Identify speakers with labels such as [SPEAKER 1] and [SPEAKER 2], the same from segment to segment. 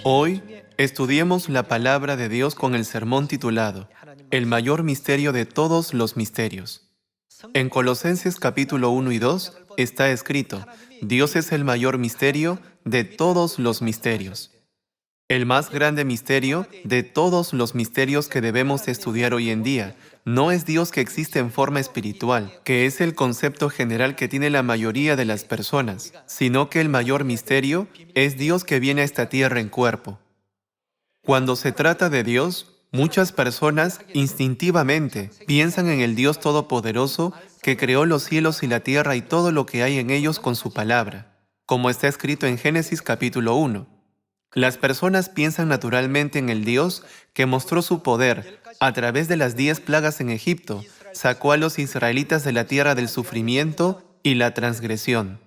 [SPEAKER 1] Hoy estudiemos la palabra de Dios con el sermón titulado El mayor misterio de todos los misterios. En Colosenses capítulo 1 y 2 está escrito: Dios es el mayor misterio de todos los misterios. El más grande misterio de todos los misterios que debemos estudiar hoy en día no es Dios que existe en forma espiritual, que es el concepto general que tiene la mayoría de las personas, sino que el mayor misterio es Dios que viene a esta tierra en cuerpo. Cuando se trata de Dios, muchas personas instintivamente piensan en el Dios Todopoderoso que creó los cielos y la tierra y todo lo que hay en ellos con su palabra, como está escrito en Génesis capítulo 1. Las personas piensan naturalmente en el Dios que mostró su poder a través de las 10 plagas en Egipto, sacó a los israelitas de la tierra del sufrimiento y la transgresión,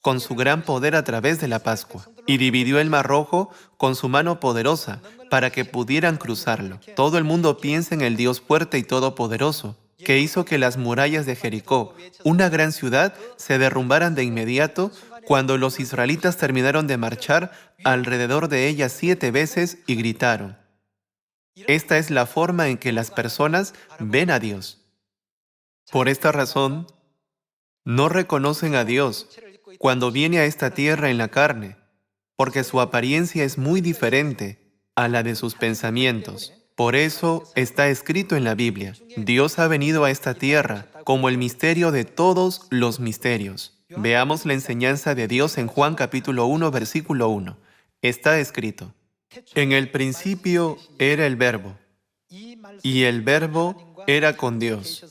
[SPEAKER 1] con su gran poder a través de la Pascua, y dividió el Mar Rojo con su mano poderosa para que pudieran cruzarlo. Todo el mundo piensa en el Dios fuerte y todopoderoso, que hizo que las murallas de Jericó, una gran ciudad, se derrumbaran de inmediato cuando los israelitas terminaron de marchar alrededor de ella 7 veces y gritaron. Esta es la forma en que las personas ven a Dios. Por esta razón, no reconocen a Dios cuando viene a esta tierra en la carne, porque su apariencia es muy diferente a la de sus pensamientos. Por eso está escrito en la Biblia: Dios ha venido a esta tierra como el misterio de todos los misterios. Veamos la enseñanza de Dios en Juan capítulo 1, versículo 1. Está escrito: En el principio era el Verbo, y el Verbo era con Dios,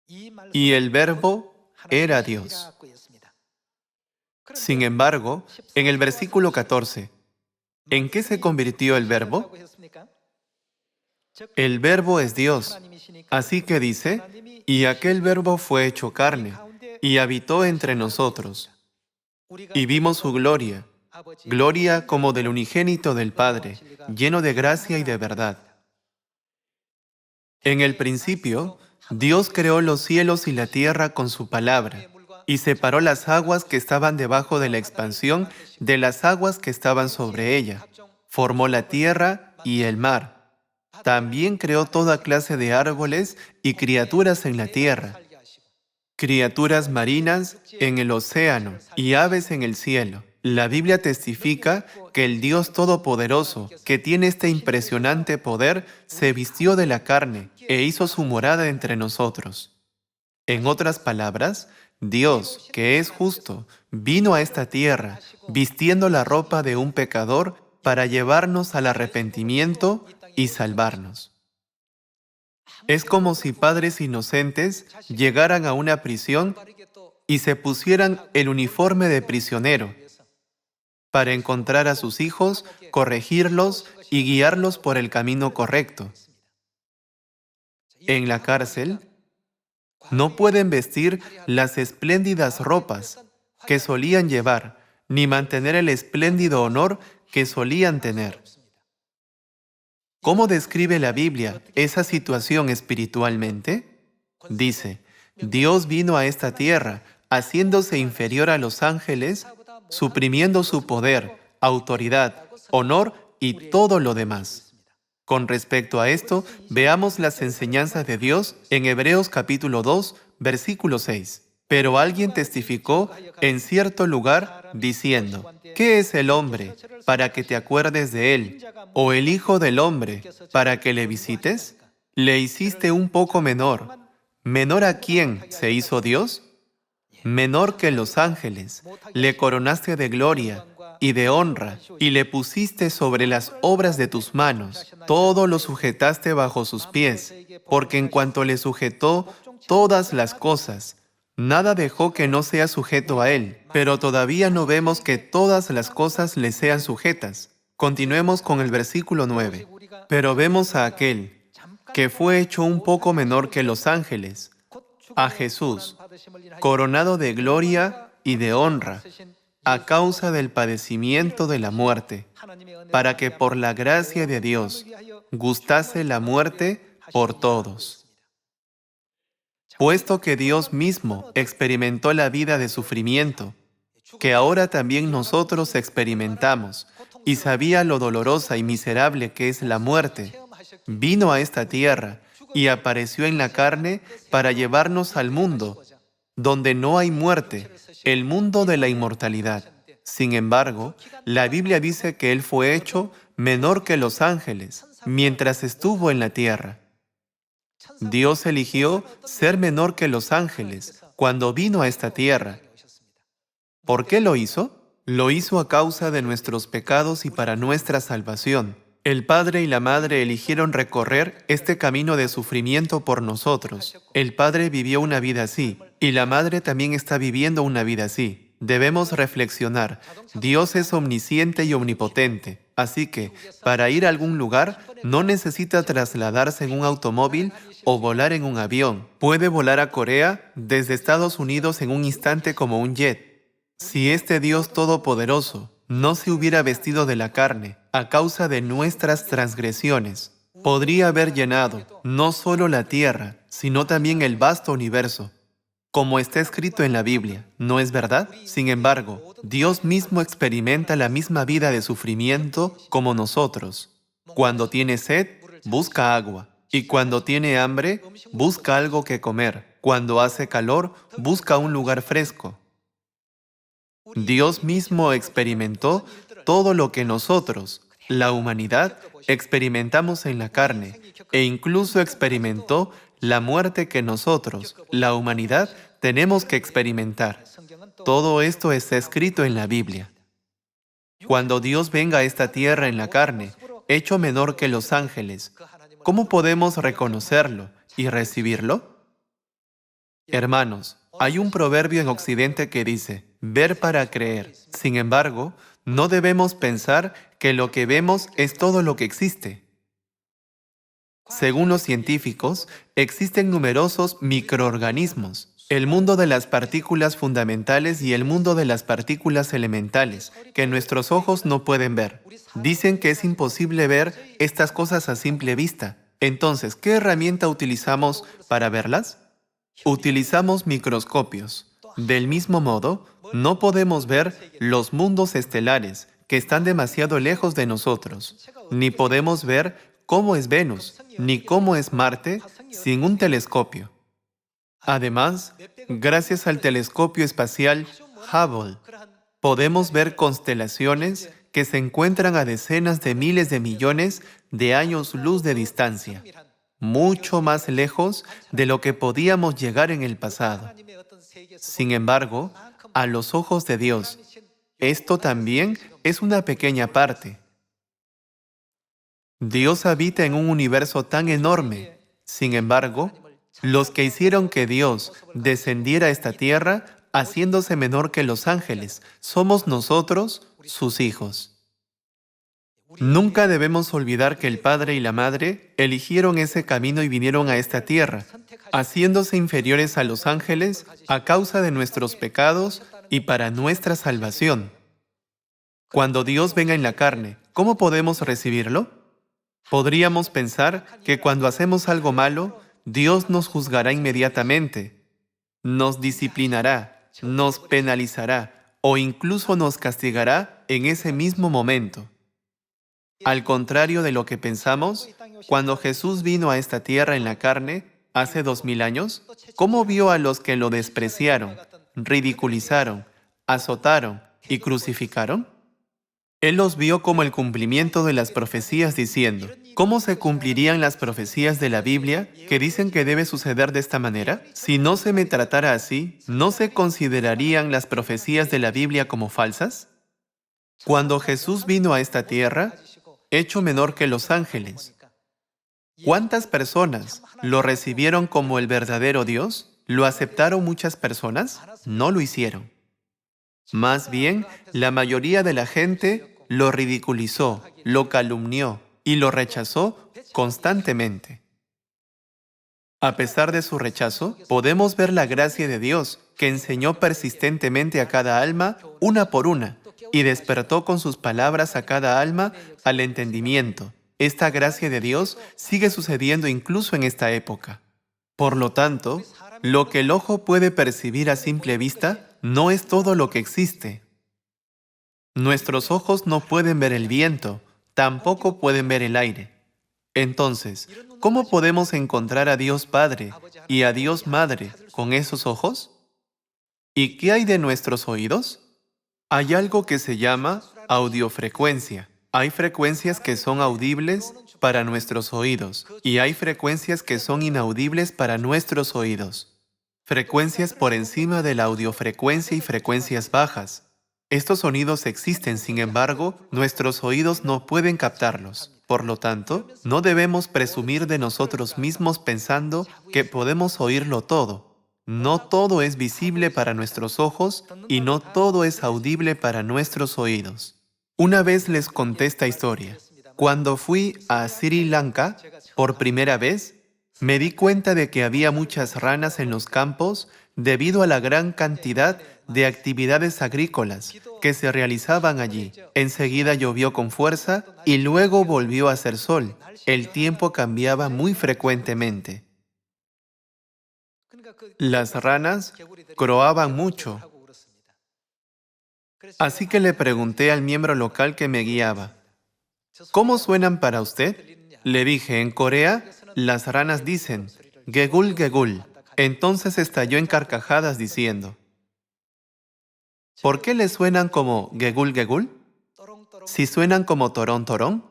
[SPEAKER 1] y el Verbo era Dios. Sin embargo, en el versículo 14, ¿en qué se convirtió el Verbo? El Verbo es Dios. Así que dice: y aquel Verbo fue hecho carne, y habitó entre nosotros. Y vimos su gloria, gloria como del unigénito del Padre, lleno de gracia y de verdad. En el principio, Dios creó los cielos y la tierra con su palabra, y separó las aguas que estaban debajo de la expansión de las aguas que estaban sobre ella. Formó la tierra y el mar. También creó toda clase de árboles y criaturas en la tierra, criaturas marinas en el océano y aves en el cielo. La Biblia testifica que el Dios Todopoderoso, que tiene este impresionante poder, se vistió de la carne e hizo su morada entre nosotros. En otras palabras, Dios, que es justo, vino a esta tierra vistiendo la ropa de un pecador para llevarnos al arrepentimiento y salvarnos. Es como si padres inocentes llegaran a una prisión y se pusieran el uniforme de prisionero para encontrar a sus hijos, corregirlos y guiarlos por el camino correcto. En la cárcel, no pueden vestir las espléndidas ropas que solían llevar, ni mantener el espléndido honor que solían tener. ¿Cómo describe la Biblia esa situación espiritualmente? Dice: Dios vino a esta tierra haciéndose inferior a los ángeles, suprimiendo su poder, autoridad, honor y todo lo demás. Con respecto a esto, veamos las enseñanzas de Dios en Hebreos capítulo 2, versículo 6. Pero alguien testificó en cierto lugar diciendo: ¿qué es el hombre para que te acuerdes de él? ¿O el hijo del hombre para que le visites? Le hiciste un poco menor. ¿Menor a quién se hizo Dios? Menor que los ángeles. Le coronaste de gloria y de honra, y le pusiste sobre las obras de tus manos. Todo lo sujetaste bajo sus pies, porque en cuanto le sujetó todas las cosas, nada dejó que no sea sujeto a él. Pero todavía no vemos que todas las cosas le sean sujetas. Continuemos con el versículo 9. Pero vemos a aquel que fue hecho un poco menor que los ángeles, a Jesús, coronado de gloria y de honra, a causa del padecimiento de la muerte, para que por la gracia de Dios gustase la muerte por todos. Puesto que Dios mismo experimentó la vida de sufrimiento, que ahora también nosotros experimentamos, y sabía lo dolorosa y miserable que es la muerte, vino a esta tierra y apareció en la carne para llevarnos al mundo, donde no hay muerte, el mundo de la inmortalidad. Sin embargo, la Biblia dice que Él fue hecho menor que los ángeles mientras estuvo en la tierra. Dios eligió ser menor que los ángeles cuando vino a esta tierra. ¿Por qué lo hizo? Lo hizo a causa de nuestros pecados y para nuestra salvación. El Padre y la Madre eligieron recorrer este camino de sufrimiento por nosotros. El Padre vivió una vida así, y la Madre también está viviendo una vida así. Debemos reflexionar. Dios es omnisciente y omnipotente, así que, para ir a algún lugar, no necesita trasladarse en un automóvil o volar en un avión. Puede volar a Corea desde Estados Unidos en un instante como un jet. Si este Dios todopoderoso no se hubiera vestido de la carne a causa de nuestras transgresiones, podría haber llenado no solo la tierra, sino también el vasto universo, como está escrito en la Biblia, ¿no es verdad? Sin embargo, Dios mismo experimenta la misma vida de sufrimiento como nosotros. Cuando tiene sed, busca agua, y cuando tiene hambre, busca algo que comer. Cuando hace calor, busca un lugar fresco. Dios mismo experimentó todo lo que nosotros, la humanidad, experimentamos en la carne, e incluso experimentó la muerte que nosotros, la humanidad, tenemos que experimentar. Todo esto está escrito en la Biblia. Cuando Dios venga a esta tierra en la carne, hecho menor que los ángeles, ¿cómo podemos reconocerlo y recibirlo? Hermanos, hay un proverbio en Occidente que dice, ver para creer. Sin embargo, no debemos pensar que lo que vemos es todo lo que existe. Según los científicos, existen numerosos microorganismos, el mundo de las partículas fundamentales y el mundo de las partículas elementales, que nuestros ojos no pueden ver. Dicen que es imposible ver estas cosas a simple vista. Entonces, ¿qué herramienta utilizamos para verlas? Utilizamos microscopios. Del mismo modo, no podemos ver los mundos estelares que están demasiado lejos de nosotros, ni podemos ver cómo es Venus, ni cómo es Marte sin un telescopio. Además, gracias al telescopio espacial Hubble, podemos ver constelaciones que se encuentran a decenas de miles de millones de años luz de distancia, mucho más lejos de lo que podíamos llegar en el pasado. Sin embargo, a los ojos de Dios, esto también es una pequeña parte. Dios habita en un universo tan enorme. Sin embargo, los que hicieron que Dios descendiera a esta tierra, haciéndose menor que los ángeles, somos nosotros, sus hijos. Nunca debemos olvidar que el Padre y la Madre eligieron ese camino y vinieron a esta tierra, haciéndose inferiores a los ángeles a causa de nuestros pecados y para nuestra salvación. Cuando Dios venga en la carne, ¿cómo podemos recibirlo? Podríamos pensar que cuando hacemos algo malo, Dios nos juzgará inmediatamente, nos disciplinará, nos penalizará o incluso nos castigará en ese mismo momento. Al contrario de lo que pensamos, cuando Jesús vino a esta tierra en la carne, hace 2000 años, ¿cómo vio a los que lo despreciaron, ridiculizaron, azotaron y crucificaron? Él los vio como el cumplimiento de las profecías diciendo, ¿cómo se cumplirían las profecías de la Biblia que dicen que debe suceder de esta manera? Si no se me tratara así, ¿no se considerarían las profecías de la Biblia como falsas? Cuando Jesús vino a esta tierra, hecho menor que los ángeles, ¿cuántas personas lo recibieron como el verdadero Dios? ¿Lo aceptaron muchas personas? No lo hicieron. Más bien, la mayoría de la gente lo ridiculizó, lo calumnió y lo rechazó constantemente. A pesar de su rechazo, podemos ver la gracia de Dios, que enseñó persistentemente a cada alma, una por una, y despertó con sus palabras a cada alma al entendimiento. Esta gracia de Dios sigue sucediendo incluso en esta época. Por lo tanto, lo que el ojo puede percibir a simple vista no es todo lo que existe. Nuestros ojos no pueden ver el viento, tampoco pueden ver el aire. Entonces, ¿cómo podemos encontrar a Dios Padre y a Dios Madre con esos ojos? ¿Y qué hay de nuestros oídos? Hay algo que se llama audiofrecuencia. Hay frecuencias que son audibles para nuestros oídos y hay frecuencias que son inaudibles para nuestros oídos. Frecuencias por encima de la audiofrecuencia y frecuencias bajas. Estos sonidos existen, sin embargo, nuestros oídos no pueden captarlos. Por lo tanto, no debemos presumir de nosotros mismos pensando que podemos oírlo todo. No todo es visible para nuestros ojos y no todo es audible para nuestros oídos. Una vez les conté esta historia. Cuando fui a Sri Lanka por primera vez, me di cuenta de que había muchas ranas en los campos debido a la gran cantidad de actividades agrícolas que se realizaban allí. Enseguida llovió con fuerza y luego volvió a hacer sol. El tiempo cambiaba muy frecuentemente. Las ranas croaban mucho. Así que le pregunté al miembro local que me guiaba, ¿cómo suenan para usted? Le dije, en Corea, las ranas dicen, gegul gegul. Entonces estalló en carcajadas diciendo, ¿por qué le suenan como gegul gegul? Si suenan como torón torón.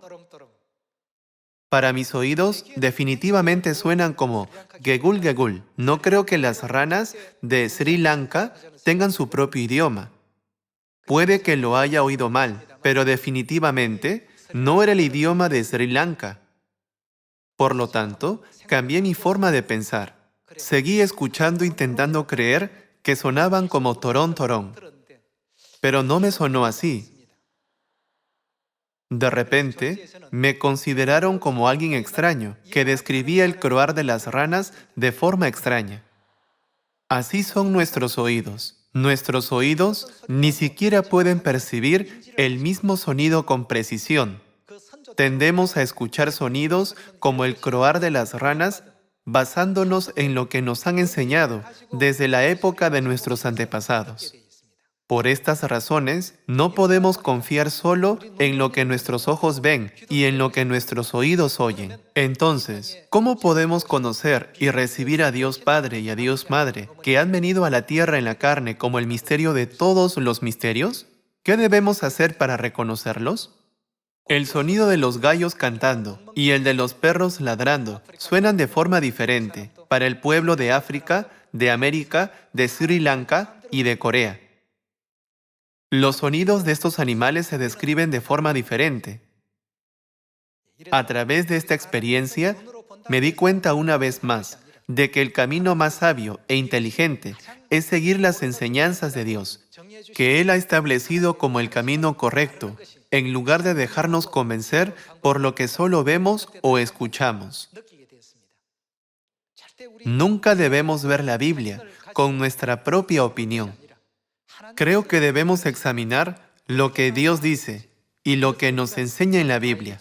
[SPEAKER 1] Para mis oídos, definitivamente suenan como gegul gegul. No creo que las ranas de Sri Lanka tengan su propio idioma. Puede que lo haya oído mal, pero definitivamente no era el idioma de Sri Lanka. Por lo tanto, cambié mi forma de pensar. Seguí escuchando intentando creer que sonaban como torón torón. Pero no me sonó así. De repente, me consideraron como alguien extraño, que describía el croar de las ranas de forma extraña. Así son nuestros oídos. Nuestros oídos ni siquiera pueden percibir el mismo sonido con precisión. Tendemos a escuchar sonidos como el croar de las ranas basándonos en lo que nos han enseñado desde la época de nuestros antepasados. Por estas razones, no podemos confiar solo en lo que nuestros ojos ven y en lo que nuestros oídos oyen. Entonces, ¿cómo podemos conocer y recibir a Dios Padre y a Dios Madre, que han venido a la tierra en la carne como el misterio de todos los misterios? ¿Qué debemos hacer para reconocerlos? El sonido de los gallos cantando y el de los perros ladrando suenan de forma diferente para el pueblo de África, de América, de Sri Lanka y de Corea. Los sonidos de estos animales se describen de forma diferente. A través de esta experiencia, me di cuenta una vez más de que el camino más sabio e inteligente es seguir las enseñanzas de Dios, que Él ha establecido como el camino correcto, en lugar de dejarnos convencer por lo que solo vemos o escuchamos. Nunca debemos ver la Biblia con nuestra propia opinión. Creo que debemos examinar lo que Dios dice y lo que nos enseña en la Biblia.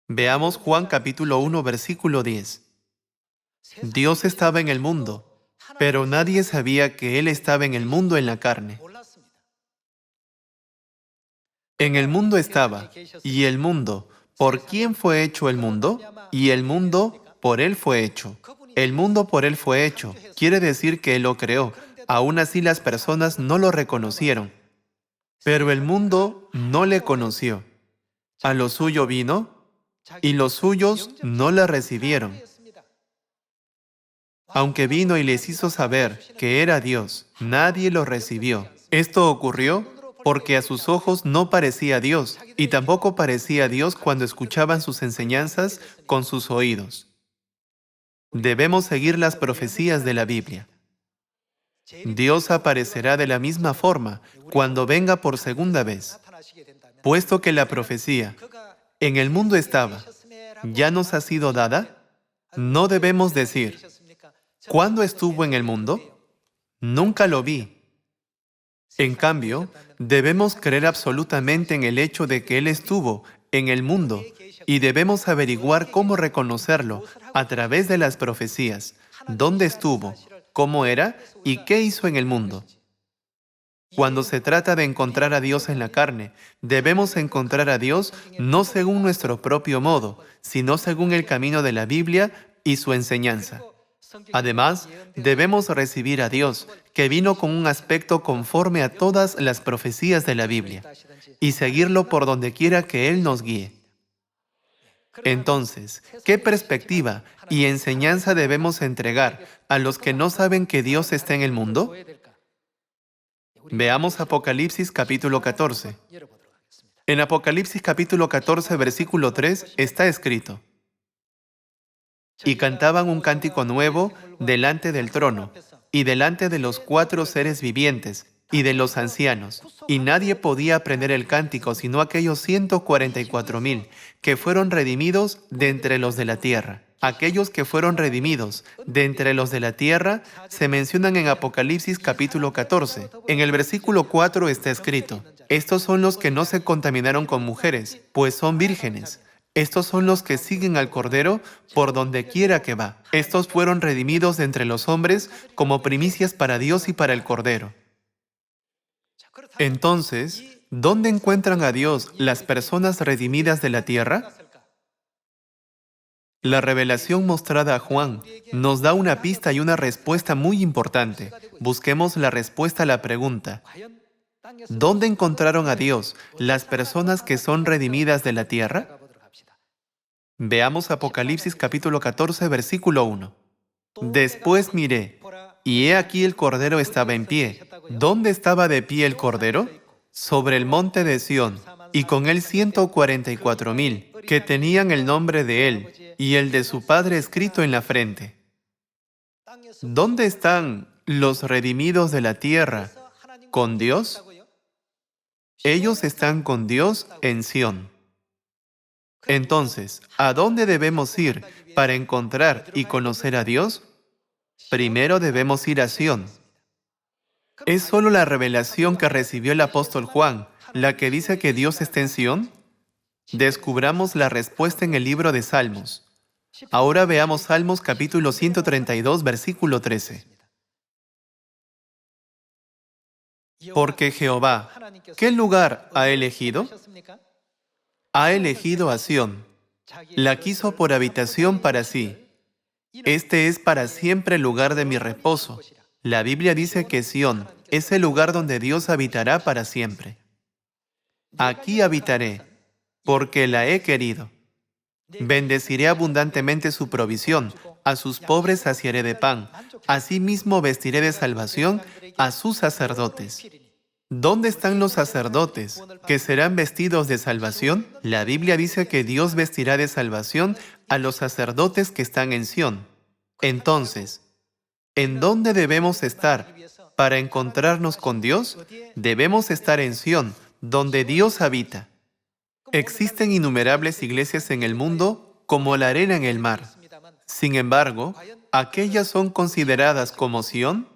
[SPEAKER 1] Veamos Juan capítulo 1, versículo 10. Dios estaba en el mundo, pero nadie sabía que Él estaba en el mundo en la carne. En el mundo estaba, y el mundo, ¿por quién fue hecho el mundo? Y el mundo, por Él fue hecho. El mundo por Él fue hecho, quiere decir que Él lo creó. Aún así las personas no lo reconocieron. Pero el mundo no le conoció. A lo suyo vino, y los suyos no le recibieron. Aunque vino y les hizo saber que era Dios, nadie lo recibió. Esto ocurrió porque a sus ojos no parecía Dios, y tampoco parecía Dios cuando escuchaban sus enseñanzas con sus oídos. Debemos seguir las profecías de la Biblia. Dios aparecerá de la misma forma cuando venga por segunda vez, puesto que la profecía en el mundo estaba, ya nos ha sido dada. No debemos decir, ¿cuándo estuvo en el mundo? Nunca lo vi. En cambio, debemos creer absolutamente en el hecho de que Él estuvo en el mundo y debemos averiguar cómo reconocerlo a través de las profecías, dónde estuvo, cómo era y qué hizo en el mundo. Cuando se trata de encontrar a Dios en la carne, debemos encontrar a Dios no según nuestro propio modo, sino según el camino de la Biblia y su enseñanza. Además, debemos recibir a Dios, que vino con un aspecto conforme a todas las profecías de la Biblia, y seguirlo por donde quiera que Él nos guíe. Entonces, ¿qué perspectiva y enseñanza debemos entregar a los que no saben que Dios está en el mundo? Veamos Apocalipsis capítulo 14. En Apocalipsis capítulo 14, versículo 3, está escrito: Y cantaban un cántico nuevo delante del trono, y delante de los 4 seres vivientes, y de los ancianos. Y nadie podía aprender el cántico, sino aquellos 144,000, que fueron redimidos de entre los de la tierra. Aquellos que fueron redimidos de entre los de la tierra se mencionan en Apocalipsis capítulo 14. En el versículo 4 está escrito: Estos son los que no se contaminaron con mujeres, pues son vírgenes. Estos son los que siguen al Cordero por donde quiera que va. Estos fueron redimidos de entre los hombres como primicias para Dios y para el Cordero. Entonces, ¿dónde encuentran a Dios las personas redimidas de la tierra? La revelación mostrada a Juan nos da una pista y una respuesta muy importante. Busquemos la respuesta a la pregunta: ¿dónde encontraron a Dios las personas que son redimidas de la tierra? Veamos Apocalipsis capítulo 14, versículo 1. Después miré, y he aquí el Cordero estaba en pie. ¿Dónde estaba de pie el Cordero? Sobre el monte de Sión, y con él 144,000, que tenían el nombre de él y el de su Padre escrito en la frente. ¿Dónde están los redimidos de la tierra? ¿Con Dios? Ellos están con Dios en Sión. Entonces, ¿a dónde debemos ir para encontrar y conocer a Dios? Primero debemos ir a Sión. ¿Es solo la revelación que recibió el apóstol Juan la que dice que Dios está en Sión? Descubramos la respuesta en el libro de Salmos. Ahora veamos Salmos capítulo 132, versículo 13. Porque Jehová, ¿qué lugar ha elegido? Ha elegido a Sión. La quiso por habitación para sí. Este es para siempre el lugar de mi reposo. La Biblia dice que Sión es el lugar donde Dios habitará para siempre. Aquí habitaré, porque la he querido. Bendeciré abundantemente su provisión, a sus pobres saciaré de pan, asimismo vestiré de salvación a sus sacerdotes. ¿Dónde están los sacerdotes que serán vestidos de salvación? La Biblia dice que Dios vestirá de salvación a los sacerdotes que están en Sión. Entonces, ¿en dónde debemos estar para encontrarnos con Dios? Debemos estar en Sión, donde Dios habita. Existen innumerables iglesias en el mundo como la arena en el mar. Sin embargo, ¿aquellas son consideradas como Sión?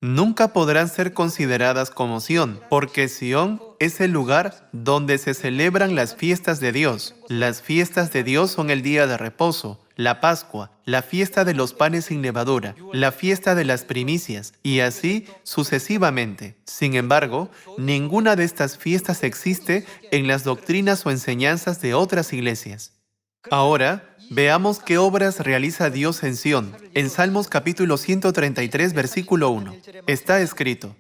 [SPEAKER 1] Nunca podrán ser consideradas como Sión, porque Sión es el lugar donde se celebran las fiestas de Dios. Las fiestas de Dios son el día de reposo, la Pascua, la fiesta de los panes sin levadura, la fiesta de las primicias, y así sucesivamente. Sin embargo, ninguna de estas fiestas existe en las doctrinas o enseñanzas de otras iglesias. Ahora, veamos qué obras realiza Dios en Sión. En Salmos capítulo 133, versículo 1, está escrito: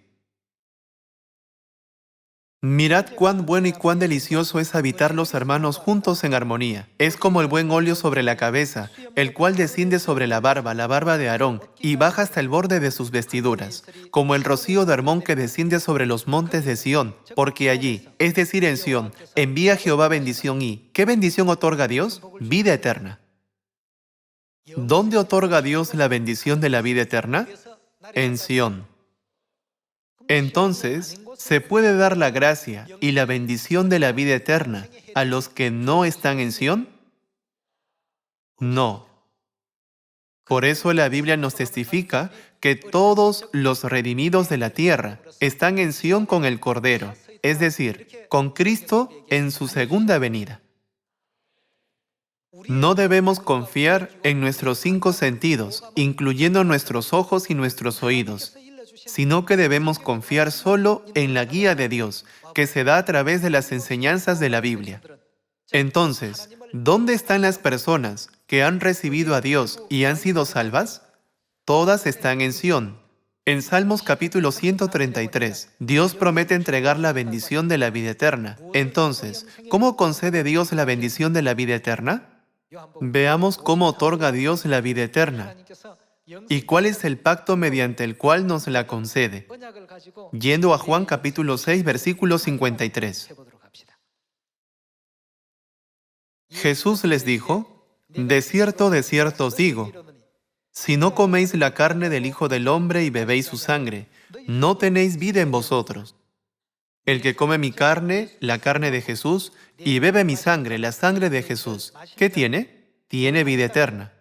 [SPEAKER 1] Mirad cuán bueno y cuán delicioso es habitar los hermanos juntos en armonía. Es como el buen óleo sobre la cabeza, el cual desciende sobre la barba de Aarón, y baja hasta el borde de sus vestiduras, como el rocío de Hermón que desciende sobre los montes de Sión, porque allí, es decir, en Sión, envía Jehová bendición y, ¿qué bendición otorga Dios? Vida eterna. ¿Dónde otorga Dios la bendición de la vida eterna? En Sión. Entonces, ¿se puede dar la gracia y la bendición de la vida eterna a los que no están en Sión? No. Por eso la Biblia nos testifica que todos los redimidos de la tierra están en Sión con el Cordero, es decir, con Cristo en su segunda venida. No debemos confiar en nuestros 5 sentidos, incluyendo nuestros ojos y nuestros oídos. sino que debemos confiar solo en la guía de Dios, que se da a través de las enseñanzas de la Biblia. Entonces, ¿dónde están las personas que han recibido a Dios y han sido salvas? Todas están en Sión. En Salmos capítulo 133, Dios promete entregar la bendición de la vida eterna. Entonces, ¿cómo concede Dios la bendición de la vida eterna? Veamos cómo otorga Dios la vida eterna y cuál es el pacto mediante el cual nos la concede. Yendo a Juan capítulo 6, versículo 53. Jesús les dijo: de cierto os digo, si no coméis la carne del Hijo del Hombre y bebéis su sangre, no tenéis vida en vosotros. El que come mi carne, la carne de Jesús, y bebe mi sangre, la sangre de Jesús, ¿qué tiene? Tiene vida eterna.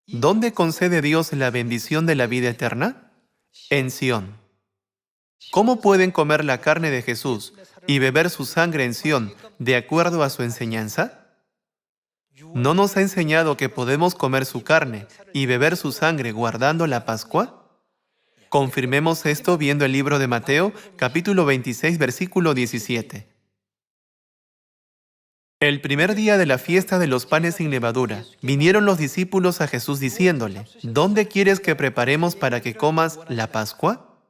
[SPEAKER 1] ¿Dónde concede Dios la bendición de la vida eterna? En Sión. ¿Cómo pueden comer la carne de Jesús y beber su sangre en Sión de acuerdo a su enseñanza? ¿No nos ha enseñado que podemos comer su carne y beber su sangre guardando la Pascua? Confirmemos esto viendo el libro de Mateo, capítulo 26, versículo 17. El primer día de la fiesta de los panes sin levadura, vinieron los discípulos a Jesús diciéndole: ¿dónde quieres que preparemos para que comas la Pascua?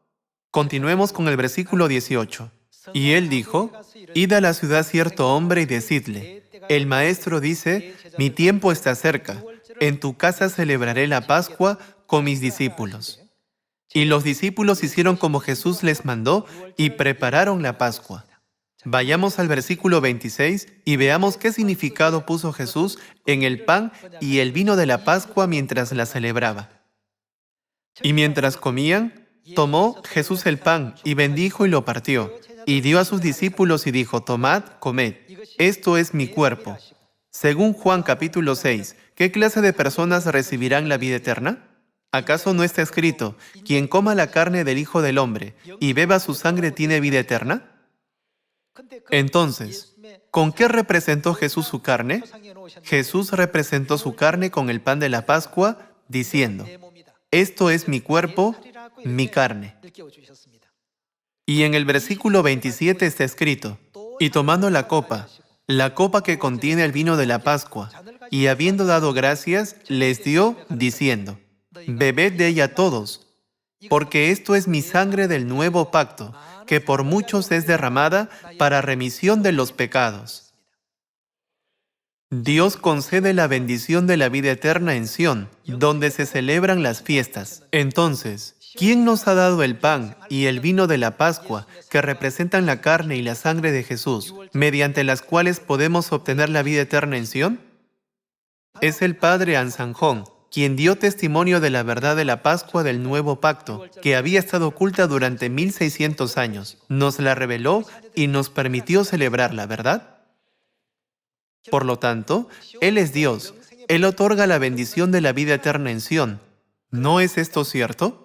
[SPEAKER 1] Continuemos con el versículo 18. Y él dijo: id a la ciudad cierto hombre y decidle: el maestro dice, mi tiempo está cerca, en tu casa celebraré la Pascua con mis discípulos. Y los discípulos hicieron como Jesús les mandó y prepararon la Pascua. Vayamos al versículo 26 y veamos qué significado puso Jesús en el pan y el vino de la Pascua mientras la celebraba. Y mientras comían, tomó Jesús el pan y bendijo y lo partió, y dio a sus discípulos y dijo: tomad, comed, esto es mi cuerpo. Según Juan capítulo 6, ¿qué clase de personas recibirán la vida eterna? ¿Acaso no está escrito: quien coma la carne del Hijo del Hombre y beba su sangre tiene vida eterna? Entonces, ¿con qué representó Jesús su carne? Jesús representó su carne con el pan de la Pascua, diciendo: esto es mi cuerpo, mi carne. Y en el versículo 27 está escrito: y tomando la copa que contiene el vino de la Pascua, y habiendo dado gracias, les dio, diciendo: bebed de ella todos, porque esto es mi sangre del nuevo pacto, que por muchos es derramada para remisión de los pecados. Dios concede la bendición de la vida eterna en Sión, donde se celebran las fiestas. Entonces, ¿quién nos ha dado el pan y el vino de la Pascua, que representan la carne y la sangre de Jesús, mediante las cuales podemos obtener la vida eterna en Sión? Es el Padre Ansanjón, quien dio testimonio de la verdad de la Pascua del Nuevo Pacto, que había estado oculta durante 1600 años. Nos la reveló y nos permitió celebrarla, ¿verdad? Por lo tanto, Él es Dios. Él otorga la bendición de la vida eterna en Sión. ¿No es esto cierto?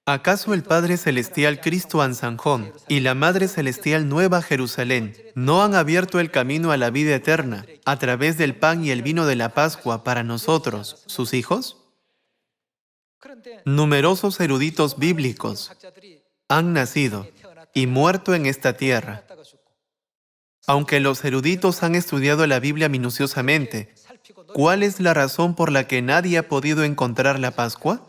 [SPEAKER 1] ¿Acaso el Padre Celestial Cristo Ansanjón y la Madre Celestial Nueva Jerusalén no han abierto el camino a la vida eterna a través del pan y el vino de la Pascua para nosotros, sus hijos? Numerosos eruditos bíblicos han nacido y muerto en esta tierra. Aunque los eruditos han estudiado la Biblia minuciosamente, ¿cuál es la razón por la que nadie ha podido encontrar la Pascua?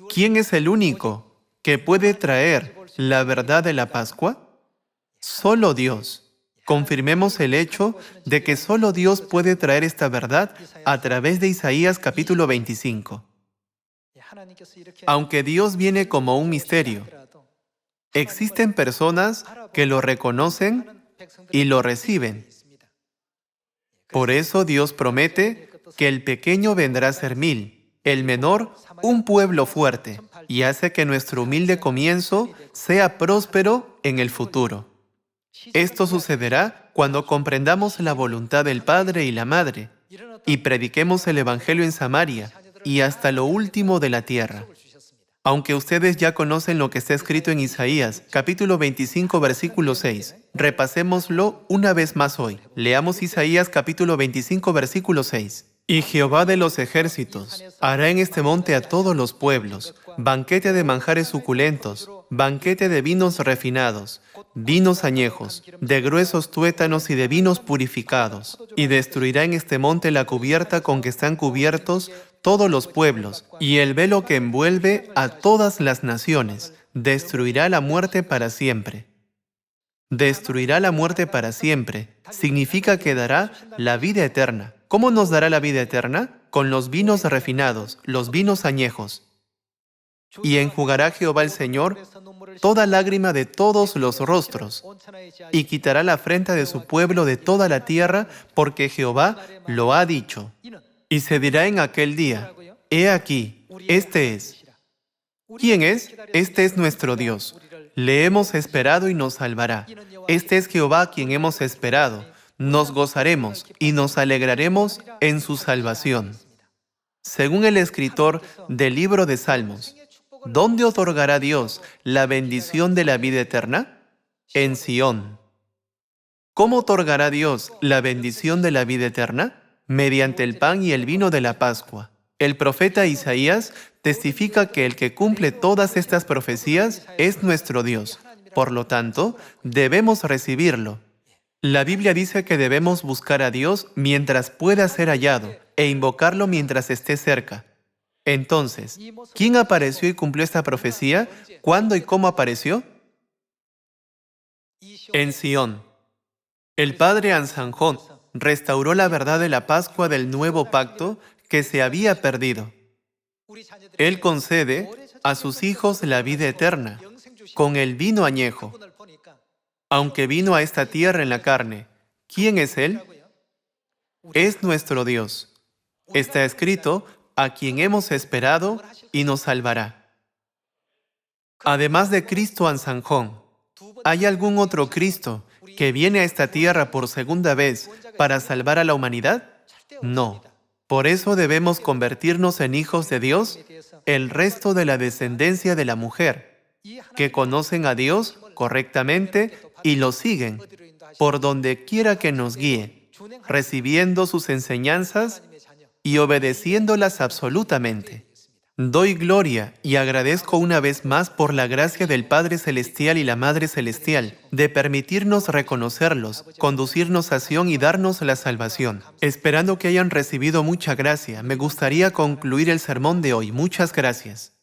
[SPEAKER 1] ¿Quién es el único que puede traer la verdad de la Pascua? Solo Dios. Confirmemos el hecho de que solo Dios puede traer esta verdad a través de Isaías capítulo 25. Aunque Dios viene como un misterio, existen personas que lo reconocen y lo reciben. Por eso Dios promete que el pequeño vendrá a ser 1000, el menor un pueblo fuerte, y hace que nuestro humilde comienzo sea próspero en el futuro. Esto sucederá cuando comprendamos la voluntad del Padre y la Madre, y prediquemos el Evangelio en Samaria y hasta lo último de la tierra. Aunque ustedes ya conocen lo que está escrito en Isaías, capítulo 25, versículo 6, repasémoslo una vez más hoy. Leamos Isaías capítulo 25, versículo 6. Y Jehová de los ejércitos hará en este monte a todos los pueblos, banquete de manjares suculentos, banquete de vinos refinados, vinos añejos, de gruesos tuétanos y de vinos purificados. Y destruirá en este monte la cubierta con que están cubiertos todos los pueblos, y el velo que envuelve a todas las naciones. Destruirá la muerte para siempre. Destruirá la muerte para siempre. Significa que dará la vida eterna. ¿Cómo nos dará la vida eterna? Con los vinos refinados, los vinos añejos. Y enjugará Jehová el Señor toda lágrima de todos los rostros, y quitará la afrenta de su pueblo de toda la tierra, porque Jehová lo ha dicho. Y se dirá en aquel día, he aquí, este es. ¿Quién es? Este es nuestro Dios. Le hemos esperado y nos salvará. Este es Jehová a quien hemos esperado. Nos gozaremos y nos alegraremos en su salvación. Según el escritor del libro de Salmos, ¿dónde otorgará Dios la bendición de la vida eterna? En Sión. ¿Cómo otorgará Dios la bendición de la vida eterna? Mediante el pan y el vino de la Pascua. El profeta Isaías testifica que el que cumple todas estas profecías es nuestro Dios. Por lo tanto, debemos recibirlo. La Biblia dice que debemos buscar a Dios mientras pueda ser hallado e invocarlo mientras esté cerca. Entonces, ¿quién apareció y cumplió esta profecía? ¿Cuándo y cómo apareció? En Sión. El padre Ansanjón restauró la verdad de la Pascua del nuevo pacto que se había perdido. Él concede a sus hijos la vida eterna con el vino añejo. Aunque vino a esta tierra en la carne, ¿quién es Él? Es nuestro Dios. Está escrito, a quien hemos esperado y nos salvará. Además de Cristo Ansanjón, ¿hay algún otro Cristo que viene a esta tierra por segunda vez para salvar a la humanidad? No. Por eso debemos convertirnos en hijos de Dios, el resto de la descendencia de la mujer, que conocen a Dios correctamente y lo siguen por donde quiera que nos guíe, recibiendo sus enseñanzas y obedeciéndolas absolutamente. Doy gloria y agradezco una vez más por la gracia del Padre Celestial y la Madre Celestial de permitirnos reconocerlos, conducirnos a Sión y darnos la salvación. Esperando que hayan recibido mucha gracia, me gustaría concluir el sermón de hoy. Muchas gracias.